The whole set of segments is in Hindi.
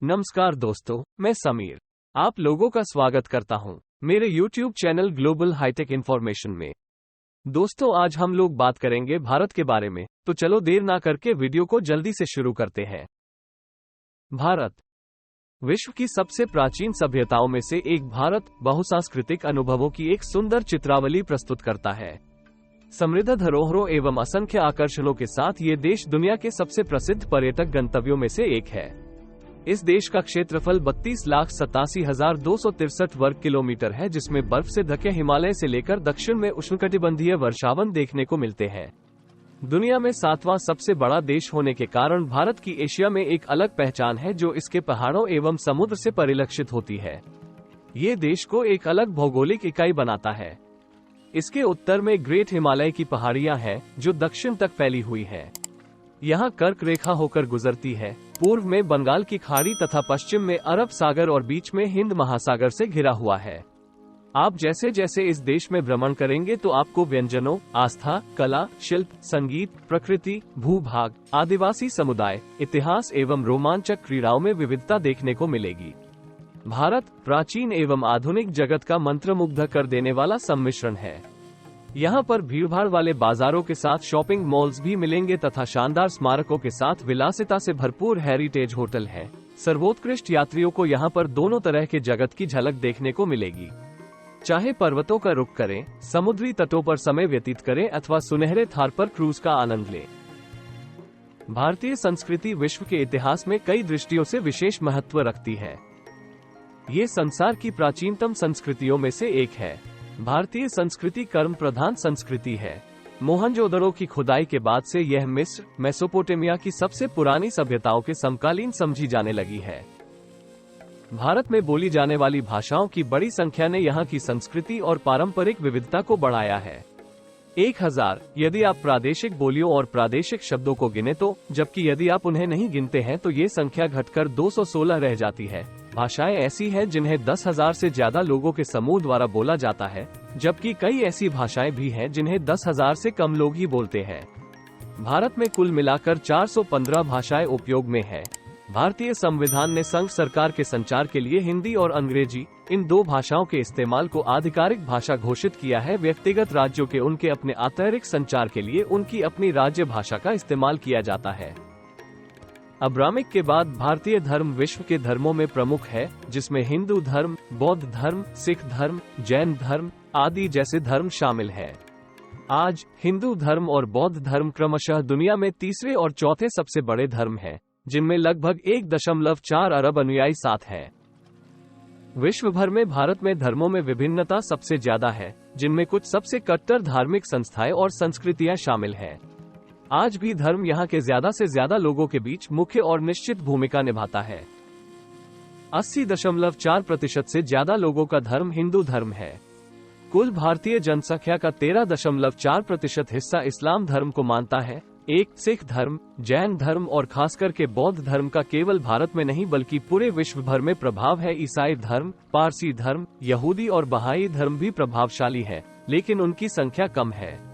नमस्कार दोस्तों, मैं समीर आप लोगों का स्वागत करता हूं मेरे YouTube channel global hitech information में। दोस्तों, आज हम लोग बात करेंगे भारत के बारे में, तो चलो देर ना करके वीडियो को जल्दी से शुरू करते हैं। भारत विश्व की सबसे प्राचीन सभ्यताओं में से एक भारत बहुसांस्कृतिक अनुभवों की एक सुंदर चित्रावली प्रस्तुत करता है। समृद्ध धरोहरों एवं असंख्य आकर्षणों के साथ ये देश दुनिया के सबसे प्रसिद्ध पर्यटक गंतव्यों में से एक है। इस देश का क्षेत्रफल 32,87,263 वर्ग किलोमीटर है, जिसमें बर्फ से ढके हिमालय से लेकर दक्षिण में उष्णकटिबंधीय वर्षावन देखने को मिलते हैं। दुनिया में 7वां सबसे बड़ा देश होने के कारण भारत की एशिया में एक अलग पहचान है, जो इसके पहाड़ों एवं समुद्र से परिलक्षित होती है। ये देश को एक अलग भौगोलिक इकाई बनाता है। इसके उत्तर में ग्रेट हिमालय की पहाड़ियां हैं, जो दक्षिण तक फैली हुई है। यहाँ कर्क रेखा होकर गुजरती है। पूर्व में बंगाल की खाड़ी तथा पश्चिम में अरब सागर और बीच में हिंद महासागर से घिरा हुआ है। आप जैसे जैसे इस देश में भ्रमण करेंगे तो आपको व्यंजनों, आस्था, कला, शिल्प, संगीत, प्रकृति, भूभाग, आदिवासी समुदाय, इतिहास एवं रोमांचक क्रीड़ाओं में विविधता देखने को मिलेगी। भारत प्राचीन एवं आधुनिक जगत का मंत्रमुग्ध कर देने वाला सम्मिश्रण है। यहाँ पर भीड़भाड़ वाले बाजारों के साथ शॉपिंग मॉल्स भी मिलेंगे तथा शानदार स्मारकों के साथ विलासिता से भरपूर हेरिटेज होटल है। सर्वोत्कृष्ट यात्रियों को यहाँ पर दोनों तरह के जगत की झलक देखने को मिलेगी। चाहे पर्वतों का रुख करें, समुद्री तटों पर समय व्यतीत करें अथवा सुनहरे थार पर क्रूज का आनंद लें। भारतीय संस्कृति विश्व के इतिहास में कई दृष्टियों से विशेष महत्व रखती है। ये संसार की प्राचीनतम संस्कृतियों में से एक है। भारतीय संस्कृति कर्म प्रधान संस्कृति है। मोहनजोदड़ो की खुदाई के बाद से यह मिस्र, मेसोपोटामिया की सबसे पुरानी सभ्यताओं के समकालीन समझी जाने लगी है। भारत में बोली जाने वाली भाषाओं की बड़ी संख्या ने यहाँ की संस्कृति और पारंपरिक विविधता को बढ़ाया है। 1000 यदि आप प्रादेशिक बोलियों और प्रादेशिक शब्दों को गिने तो, जबकि यदि आप उन्हें नहीं गिनते हैं तो ये संख्या घटकर 216 रह जाती है। भाषाएं ऐसी हैं जिन्हें 10,000 से ज्यादा लोगों के समूह द्वारा बोला जाता है, जबकि कई ऐसी भाषाएं भी हैं जिन्हें 10,000 से कम लोग ही बोलते हैं। भारत में कुल मिलाकर 415 भाषाएं उपयोग में है। भारतीय संविधान ने संघ सरकार के संचार के लिए हिंदी और अंग्रेजी, इन दो भाषाओं के इस्तेमाल को आधिकारिक भाषा घोषित किया है। व्यक्तिगत राज्यों के उनके अपने आंतरिक संचार के लिए उनकी अपनी राज्य भाषा का इस्तेमाल किया जाता है। अब्राहमिक के बाद भारतीय धर्म विश्व के धर्मों में प्रमुख है, जिसमें हिंदू धर्म, बौद्ध धर्म, सिख धर्म, जैन धर्म आदि जैसे धर्म शामिल है। आज हिंदू धर्म और बौद्ध धर्म क्रमशः दुनिया में तीसरे और चौथे सबसे बड़े धर्म हैं, जिनमें लगभग 1.4 अरब अनुयायी साथ हैं। विश्व भर में भारत में धर्मों में विभिन्नता सबसे ज्यादा है, जिनमें कुछ सबसे कट्टर धार्मिक संस्थाएं और संस्कृतियां शामिल हैं। आज भी धर्म यहाँ के ज्यादा से ज्यादा लोगों के बीच मुख्य और निश्चित भूमिका निभाता है। 80.4% से ज्यादा लोगों का धर्म हिंदू धर्म है। कुल भारतीय जनसंख्या का 13.4% हिस्सा इस्लाम धर्म को मानता है। सिख धर्म, जैन धर्म और खास करके बौद्ध धर्म का केवल भारत में नहीं बल्कि पूरे विश्व भर में प्रभाव है। ईसाई धर्म, पारसी धर्म, यहूदी और बहाई धर्म भी प्रभावशाली है, लेकिन उनकी संख्या कम है।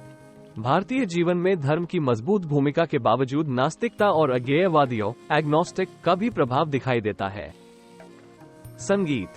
भारतीय जीवन में धर्म की मजबूत भूमिका के बावजूद नास्तिकता और अज्ञेयवादियों एग्नोस्टिक का भी प्रभाव दिखाई देता है। संगीत।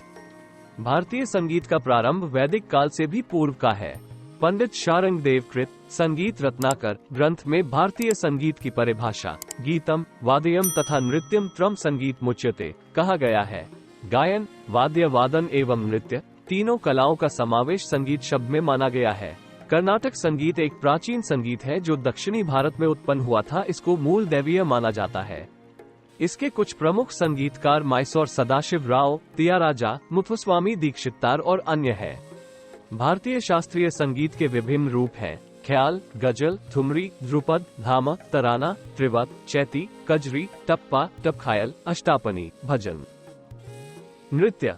भारतीय संगीत का प्रारंभ वैदिक काल से भी पूर्व का है। पंडित शारंगदेव कृत संगीत रत्नाकर ग्रंथ में भारतीय संगीत की परिभाषा गीतम, वाद्यम तथा नृत्यम त्रम संगीत मुच्यते कहा गया है। गायन, वाद्य वादन एवं नृत्य तीनों कलाओं का समावेश संगीत शब्द में माना गया है। कर्नाटक संगीत एक प्राचीन संगीत है जो दक्षिणी भारत में उत्पन्न हुआ था। इसको मूल दैवीय माना जाता है। इसके कुछ प्रमुख संगीतकार माइसोर सदाशिव राव, तियाराजा, मुथुस्वामी दीक्षितार और अन्य है। भारतीय शास्त्रीय संगीत के विभिन्न रूप हैं: ख्याल, गजल, ठुमरी, ध्रुपद, धामा, तराना, त्रिवत, चैती, कजरी, टप्पा, टपखायल, अष्टापनी, भजन। नृत्य।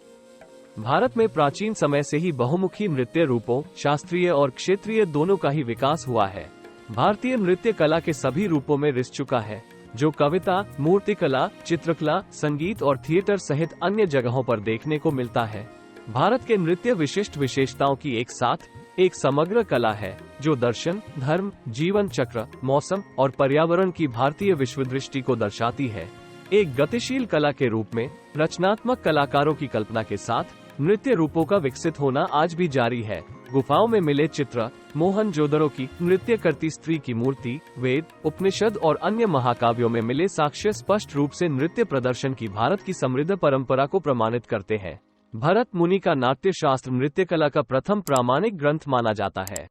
भारत में प्राचीन समय से ही बहुमुखी नृत्य रूपों, शास्त्रीय और क्षेत्रीय दोनों का ही विकास हुआ है। भारतीय नृत्य कला के सभी रूपों में रिस चुका है, जो कविता, मूर्तिकला, चित्रकला, संगीत और थिएटर सहित अन्य जगहों पर देखने को मिलता है। भारत के नृत्य विशिष्ट विशेषताओं की एक साथ एक समग्र कला है, जो दर्शन, धर्म, जीवन चक्र, मौसम और पर्यावरण की भारतीय विश्व दृष्टि को दर्शाती है। एक गतिशील कला के रूप में रचनात्मक कलाकारों की कल्पना के साथ नृत्य रूपों का विकसित होना आज भी जारी है। गुफाओं में मिले चित्र, मोहनजोदड़ो की नृत्य करती स्त्री की मूर्ति, वेद, उपनिषद और अन्य महाकाव्यों में मिले साक्ष्य स्पष्ट रूप से नृत्य प्रदर्शन की भारत की समृद्ध परंपरा को प्रमाणित करते हैं। भरत मुनि का नाट्य शास्त्र नृत्य कला का प्रथम प्रामाणिक ग्रंथ माना जाता है।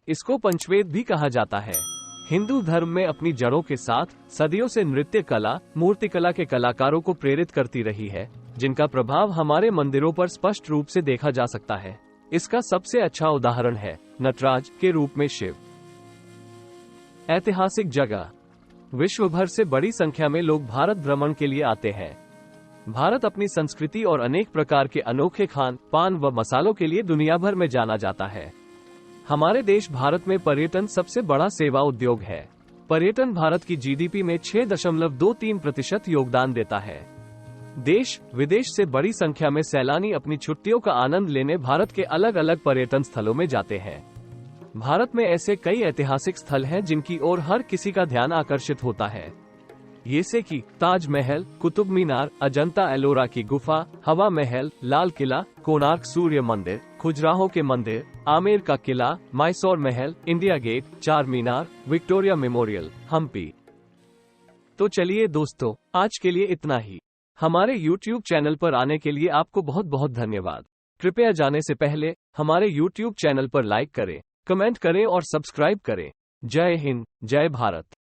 इसको पंचवेद भी कहा जाता है। हिंदू धर्म में अपनी जड़ों के साथ सदियों से नृत्य कला मूर्तिकला के कलाकारों को प्रेरित करती रही है, जिनका प्रभाव हमारे मंदिरों पर स्पष्ट रूप से देखा जा सकता है। इसका सबसे अच्छा उदाहरण है नटराज के रूप में शिव। ऐतिहासिक जगह। विश्व भर से बड़ी संख्या में लोग भारत भ्रमण के लिए आते हैं। भारत अपनी संस्कृति और अनेक प्रकार के अनोखे खान पान व मसालों के लिए दुनिया भर में जाना जाता है। हमारे देश भारत में पर्यटन सबसे बड़ा सेवा उद्योग है। पर्यटन भारत की जीडीपी में 6.23% योगदान देता है। देश विदेश से बड़ी संख्या में सैलानी अपनी छुट्टियों का आनंद लेने भारत के अलग अलग पर्यटन स्थलों में जाते हैं। भारत में ऐसे कई ऐतिहासिक स्थल हैं जिनकी ओर हर किसी का ध्यान आकर्षित होता है। ये से कि ताजमहल, कुतुब मीनार, अजंता एलोरा की गुफा, हवा महल, लाल किला, कोणार्क सूर्य मंदिर, खजुराहो के मंदिर, आमेर का किला, मैसूर महल, इंडिया गेट, चार मीनार, विक्टोरिया मेमोरियल, हम्पी। तो चलिए दोस्तों, आज के लिए इतना ही। हमारे YouTube चैनल पर आने के लिए आपको बहुत बहुत धन्यवाद। कृपया जाने से पहले हमारे YouTube चैनल पर लाइक करें, कमेंट करें और सब्सक्राइब करें। जय हिंद, जय भारत।